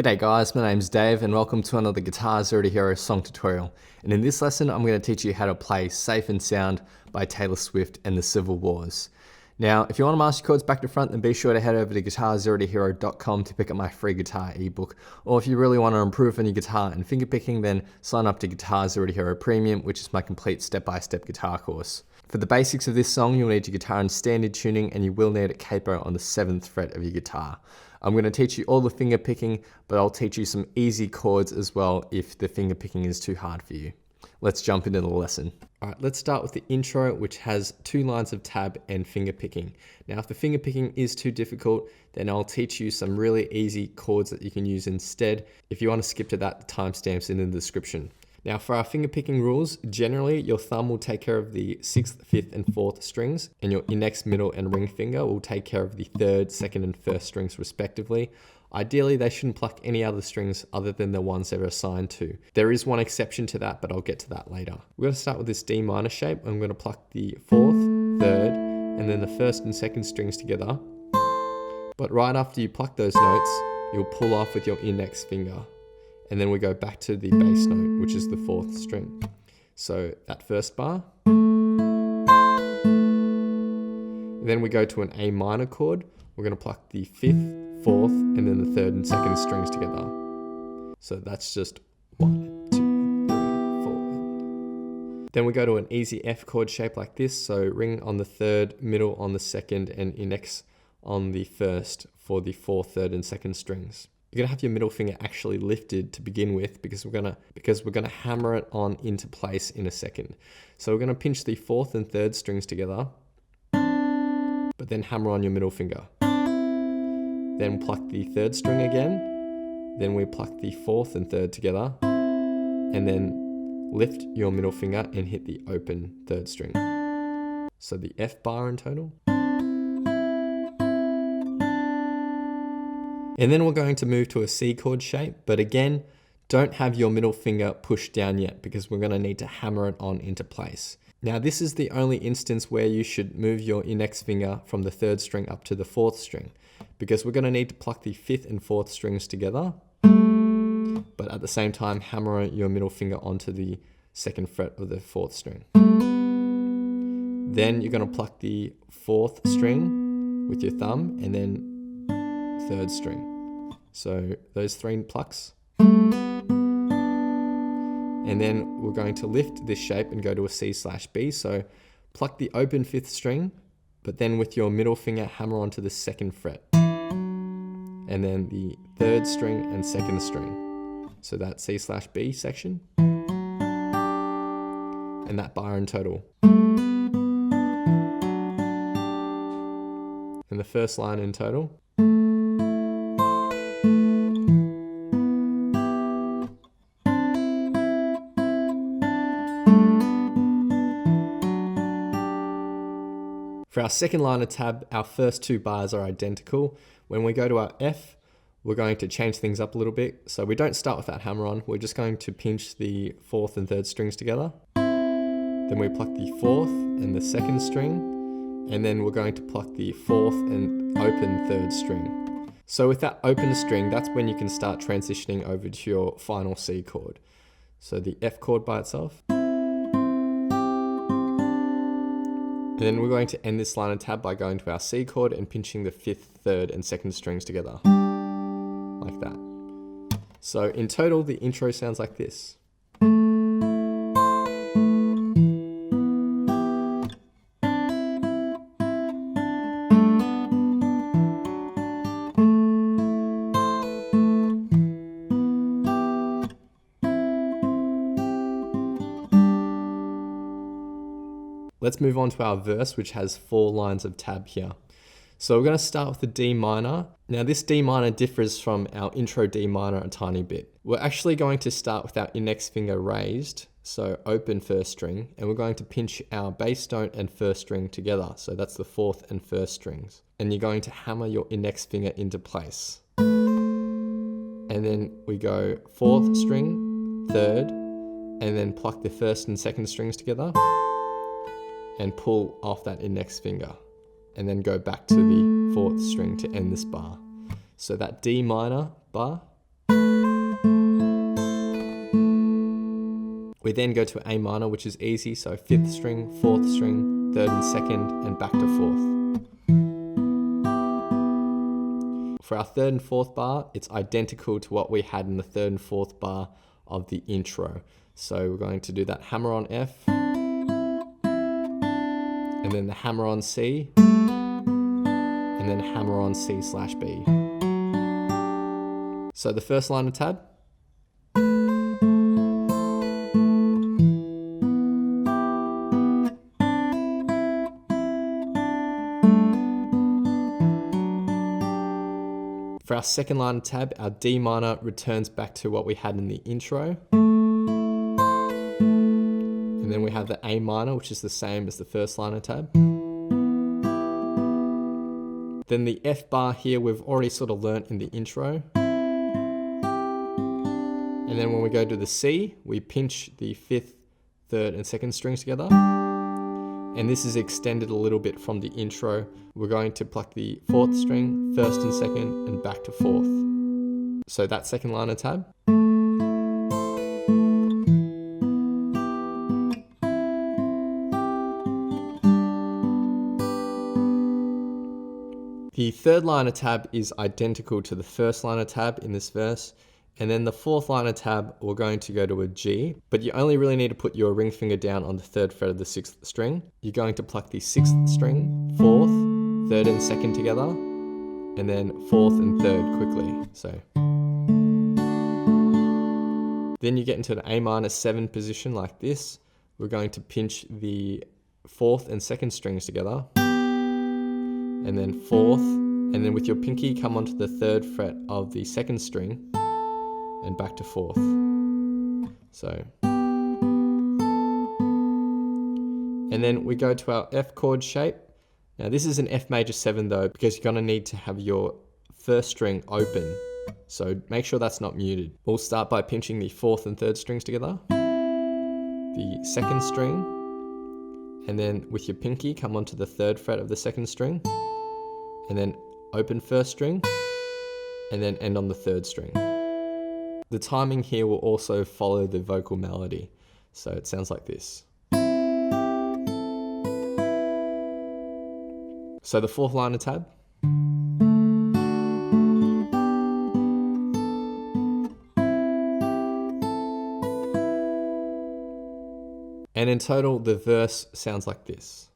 G'day guys, my name's Dave and welcome to another Guitar Zero to Hero song tutorial. And in this lesson I'm going to teach you how to play Safe and Sound by Taylor Swift and the Civil Wars. Now if you want to master chords back to front, then be sure to head over to guitarzerotohero.com to pick up my free guitar ebook. Or if you really want to improve on your guitar and fingerpicking, then sign up to Guitar Zero to Hero Premium, which is my complete step-by-step guitar course. For the basics of this song, you'll need your guitar in standard tuning and you will need a capo on the 7th fret of your guitar. I'm going to teach you all the finger picking, but I'll teach you some easy chords as well if the finger picking is too hard for you. Let's jump into the lesson. Alright, let's start with the intro, which has 2 lines of tab and finger picking. Now if the finger picking is too difficult, then I'll teach you some really easy chords that you can use instead. If you want to skip to that, the timestamp's in the description. Now for our finger picking rules, generally your thumb will take care of the 6th, 5th and 4th strings, and your index, middle and ring finger will take care of the 3rd, 2nd and 1st strings respectively. Ideally, they shouldn't pluck any other strings other than the ones they're assigned to. There is one exception to that, but I'll get to that later. We're going to start with this D minor shape. I'm going to pluck the 4th, 3rd and then the 1st and 2nd strings together. But right after you pluck those notes, you'll pull off with your index finger. And then we go back to the bass note, which is the 4th string. So that first bar. Then we go to an A minor chord. We're going to pluck the 5th, 4th, and then the 3rd and 2nd strings together. So that's just 1, 2, 3, 4. Then we go to an easy F chord shape like this. So ring on the 3rd, middle on the 2nd, and index on the 1st for the 4th, 3rd, and 2nd strings. You're gonna have your middle finger actually lifted to begin with because we're gonna hammer it on into place in a second. So we're gonna pinch the 4th and 3rd strings together, but then hammer on your middle finger. Then pluck the 3rd string again. Then we pluck the 4th and 3rd together, and then lift your middle finger and hit the open 3rd string. So the F bar in total. And then we're going to move to a C chord shape, but again, don't have your middle finger pushed down yet because we're going to need to hammer it on into place. Now this is the only instance where you should move your index finger from the 3rd string up to the 4th string, because we're going to need to pluck the 5th and 4th strings together, but at the same time hammer your middle finger onto the 2nd fret of the 4th string. Then you're going to pluck the 4th string with your thumb and then 3rd string. So those 3 plucks. And then we're going to lift this shape and go to a C/B. So pluck the open 5th string, but then with your middle finger hammer onto the 2nd fret. And then the 3rd string and 2nd string. So that C/B section. And that bar in total. And the first line in total. For our second line of tab, our first 2 bars are identical. When we go to our F, we're going to change things up a little bit. So we don't start with that hammer on. We're just going to pinch the 4th and 3rd strings together. Then we pluck the 4th and the 2nd string. And then we're going to pluck the 4th and open 3rd string. So with that open string, that's when you can start transitioning over to your final C chord. So the F chord by itself. And then we're going to end this line of tab by going to our C chord and pinching the 5th, 3rd and 2nd strings together. Like that. So in total, the intro sounds like this. Let's move on to our verse, which has 4 lines of tab here. So we're going to start with the D minor. Now this D minor differs from our intro D minor a tiny bit. We're actually going to start with our index finger raised, so open 1st string, and we're going to pinch our bass note and 1st string together. So that's the 4th and 1st strings. And you're going to hammer your index finger into place. And then we go 4th string, 3rd, and then pluck the 1st and 2nd strings together. And pull off that index finger and then go back to the 4th string to end this bar. So that D minor bar, We then go to A minor, which is easy, so 5th string, 4th string, 3rd and 2nd, and back to 4th. For our 3rd and 4th bar, it's identical to what we had in the 3rd and 4th bar of the intro. So we're going to do that hammer on F, and then the hammer on C, and then hammer on C/B. So the first line of tab. For our second line of tab, our D minor returns back to what we had in the intro. And then we have the A minor, which is the same as the first line of tab. Then the F bar here, we've already sort of learnt in the intro. And then when we go to the C, we pinch the 5th, 3rd, and 2nd strings together. And this is extended a little bit from the intro. We're going to pluck the 4th string, 1st and 2nd, and back to 4th. So that second line of tab. The third line of tab is identical to the first line of tab in this verse. And then the fourth line of tab, we're going to go to a G, but you only really need to put your ring finger down on the 3rd fret of the 6th string. You're going to pluck the 6th string, 4th, 3rd and 2nd together, and then 4th and 3rd quickly. So then you get into an A minor 7 position like this. We're going to pinch the 4th and 2nd strings together, and then 4th, and then with your pinky come onto the 3rd fret of the 2nd string, and back to 4th. So, and then we go to our F chord shape. Now this is an F major 7 though, because you're gonna need to have your first string open. So make sure that's not muted. We'll start by pinching the 4th and 3rd strings together, the 2nd string, and then with your pinky come onto the 3rd fret of the 2nd string, and then open 1st string, and then end on the 3rd string. The timing here will also follow the vocal melody. So it sounds like this. So the fourth line of tab. And in total, the verse sounds like this.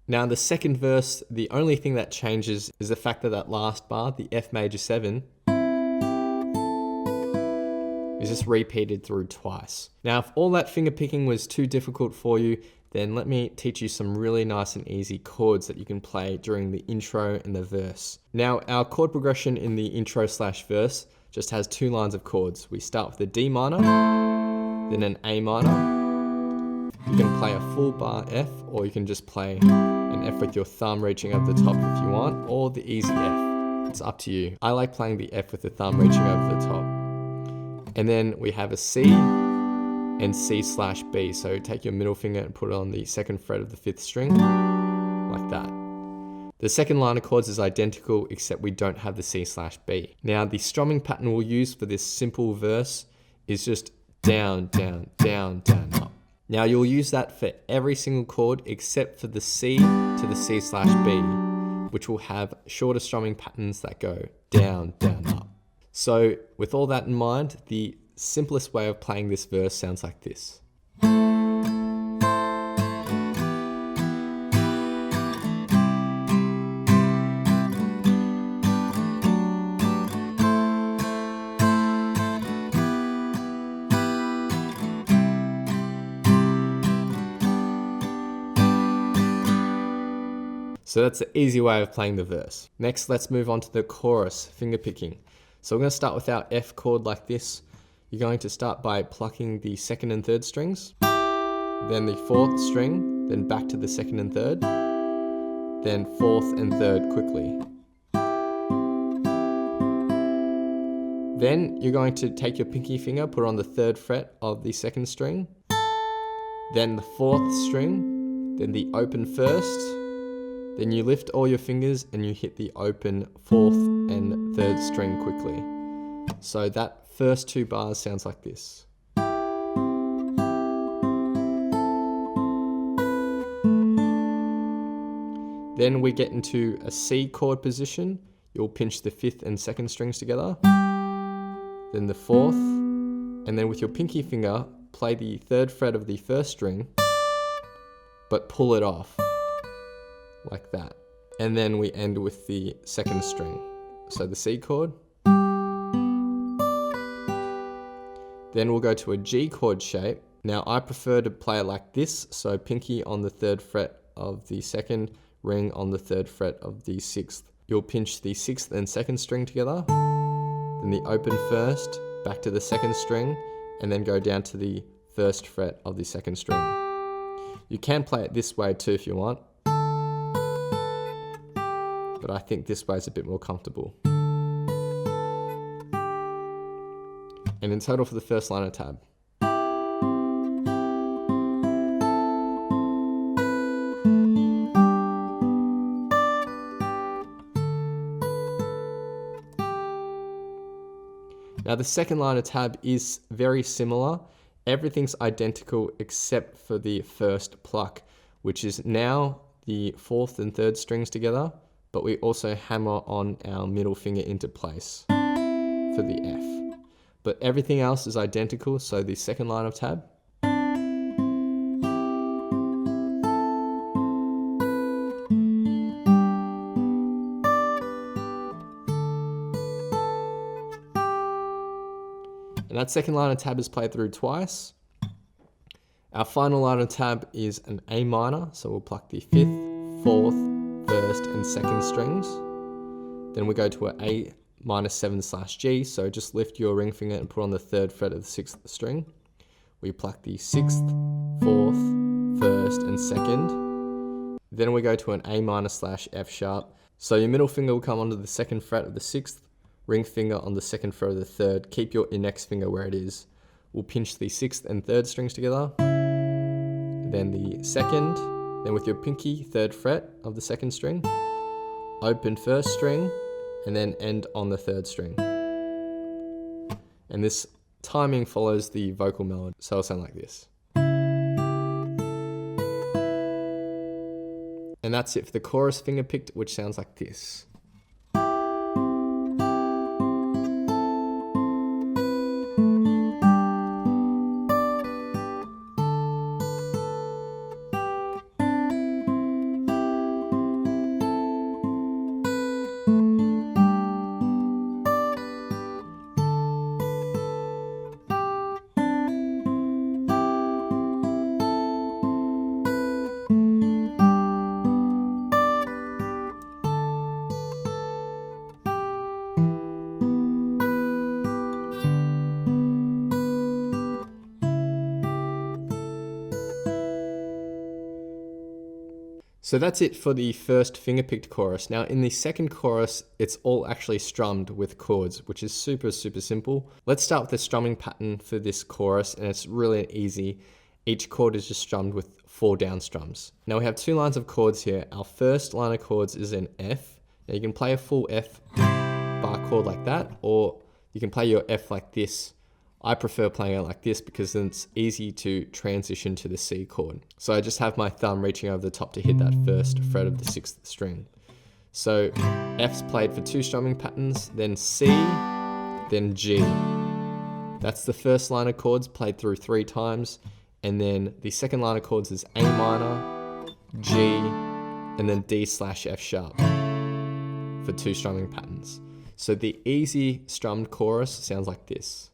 Now the second verse, the only thing that changes is the fact that that last bar, the F major 7, is just repeated through twice. Now if all that finger picking was too difficult for you, then let me teach you some really nice and easy chords that you can play during the intro and the verse. Now our chord progression in the intro / verse just has 2 lines of chords. We start with a D minor, then an A minor. You can play a full bar F, or you can just play an F with your thumb reaching over the top if you want, or the easy F. It's up to you. I like playing the F with the thumb reaching over the top. And then we have a C and C/B. So take your middle finger and put it on the 2nd fret of the 5th string, like that. The second line of chords is identical, except we don't have the C/B. Now the strumming pattern we'll use for this simple verse is just down, down, down, down, up. Now you'll use that for every single chord except for the C to the C/B, which will have shorter strumming patterns that go down, down, up. So with all that in mind, the simplest way of playing this verse sounds like this. So that's the easy way of playing the verse. Next, let's move on to the chorus, finger picking. So we're going to start with our F chord like this. You're going to start by plucking the second and third strings, then the fourth string, then back to the second and third, then fourth and third quickly. Then you're going to take your pinky finger, put it on the third fret of the second string, then the fourth string, then the open first, then you lift all your fingers and you hit the open fourth and third string quickly. So that first 2 bars sounds like this. Then we get into a C chord position. You'll pinch the 5th and 2nd strings together, then the 4th, and then with your pinky finger, play the 3rd fret of the 1st string, but pull it off, like that. And then we end with the 2nd string. So the C chord. Then we'll go to a G chord shape. Now I prefer to play it like this, so pinky on the 3rd fret of the 2nd, ring on the 3rd fret of the 6th. You'll pinch the 6th and 2nd string together, then the open 1st, back to the 2nd string, and then go down to the 1st fret of the 2nd string. You can play it this way too if you want, but I think this way is a bit more comfortable. And in total for the first line of tab. Now the second line of tab is very similar. Everything's identical except for the first pluck, which is now the 4th and 3rd strings together, but we also hammer on our middle finger into place for the F. But everything else is identical, so the second line of tab. And that second line of tab is played through twice. Our final line of tab is an A minor, so we'll pluck the 5th, 4th, 1st and 2nd strings. Then we go to an A minor 7/G, so just lift your ring finger and put on the 3rd fret of the 6th string. We pluck the 6th, 4th, 1st and 2nd. Then we go to an A minor/F sharp. So your middle finger will come onto the 2nd fret of the 6th, ring finger on the 2nd fret of the 3rd, keep your index finger where it is. We'll pinch the 6th and 3rd strings together, then the 2nd, then with your pinky 3rd fret of the 2nd string, open 1st string, and then end on the 3rd string. And this timing follows the vocal melody, so it'll sound like this. And that's it for the chorus finger picked, which sounds like this. So that's it for the first finger-picked chorus. Now in the second chorus, it's all actually strummed with chords, which is super simple. Let's start with the strumming pattern for this chorus, and it's really easy. Each chord is just strummed with 4 down strums. Now we have 2 lines of chords here. Our first line of chords is an F. Now you can play a full F bar chord like that, or you can play your F like this. I prefer playing it like this because then it's easy to transition to the C chord. So I just have my thumb reaching over the top to hit that 1st fret of the 6th string. So F's played for 2 strumming patterns, then C, then G. That's the first line of chords played through 3 times. And then the second line of chords is A minor, G, and then D/F sharp for 2 strumming patterns. So the easy strummed chorus sounds like this.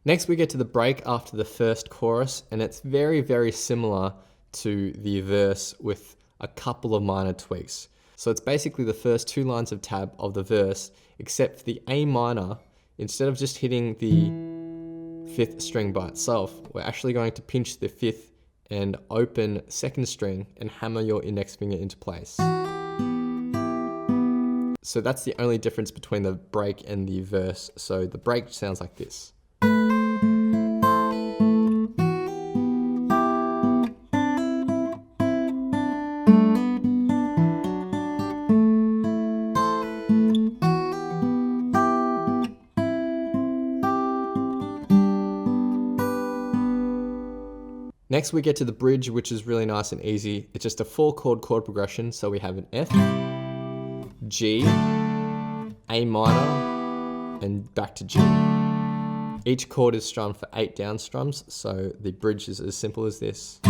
Next we get to the break after the first chorus, and it's very, very similar to the verse with a couple of minor tweaks. So it's basically the first 2 lines of tab of the verse, except for the A minor, instead of just hitting the 5th string by itself, we're actually going to pinch the 5th and open 2nd string and hammer your index finger into place. So that's the only difference between the break and the verse. So the break sounds like this. Next we get to the bridge, which is really nice and easy. It's just a 4-chord chord progression. So we have an F, G, A minor, and back to G. Each chord is strummed for 8 down strums, so the bridge is as simple as this.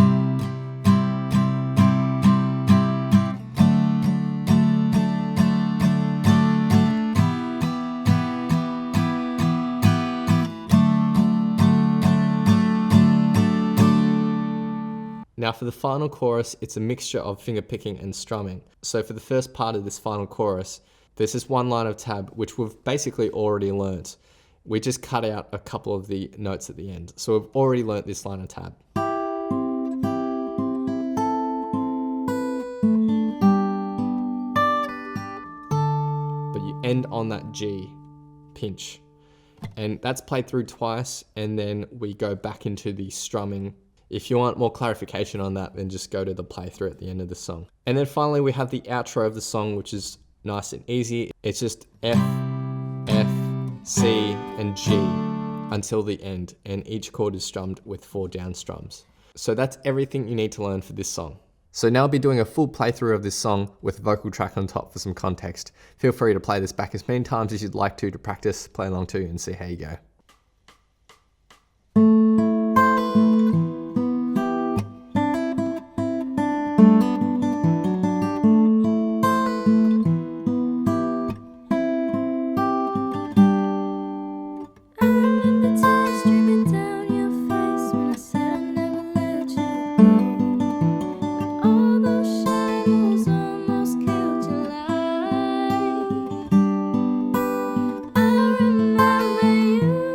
Now for the final chorus, it's a mixture of finger picking and strumming. So for the first part of this final chorus, there's this 1 line of tab, which we've basically already learnt. We just cut out a couple of the notes at the end. So we've already learnt this line of tab. But you end on that G pinch. And that's played through twice, and then we go back into the strumming. If you want more clarification on that, then just go to the playthrough at the end of the song. And then finally we have the outro of the song, which is nice and easy. It's just F, F, C, and G until the end, and each chord is strummed with 4 down strums. So that's everything you need to learn for this song. So now I'll be doing a full playthrough of this song with vocal track on top for some context. Feel free to play this back as many times as you'd like to practice, play along to, and see how you go. I remember you.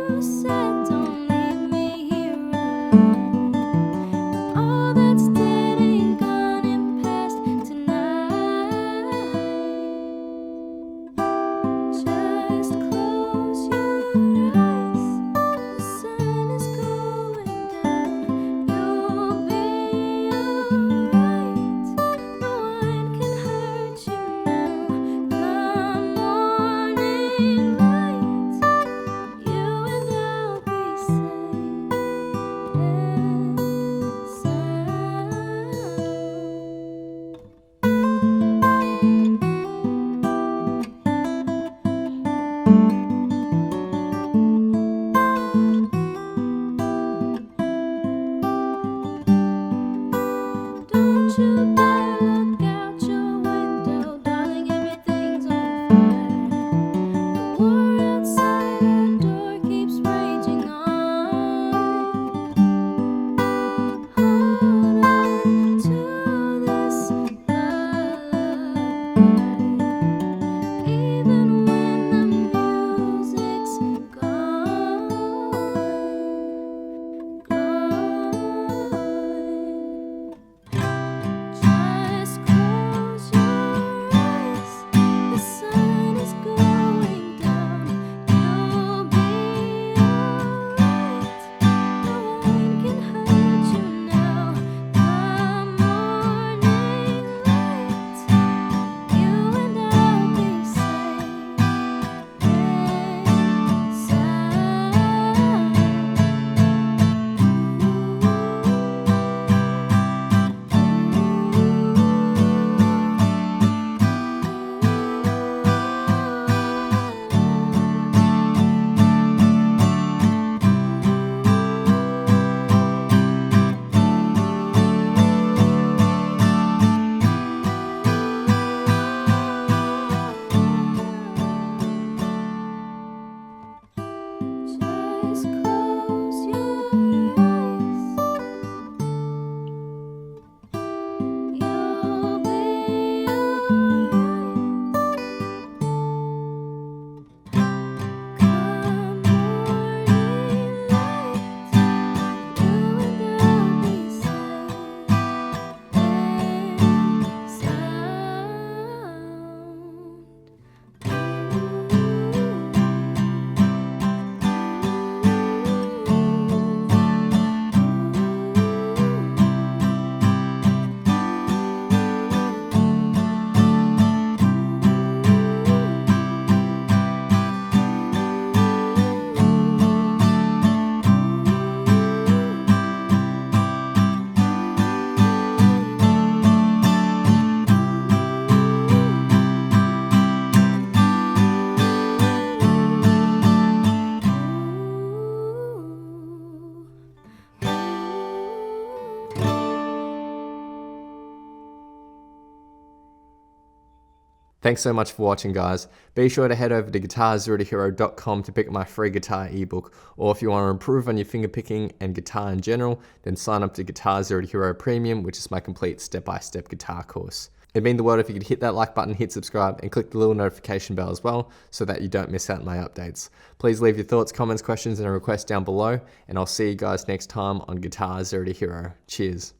Thanks so much for watching, guys. Be sure to head over to guitarzerotohero.com to pick up my free guitar ebook, or if you want to improve on your fingerpicking and guitar in general, then sign up to Guitar Zero to Hero Premium, which is my complete step-by-step guitar course. It'd mean the world if you could hit that like button, hit subscribe, and click the little notification bell as well, so that you don't miss out on my updates. Please leave your thoughts, comments, questions, and requests down below, and I'll see you guys next time on Guitar Zero to Hero. Cheers.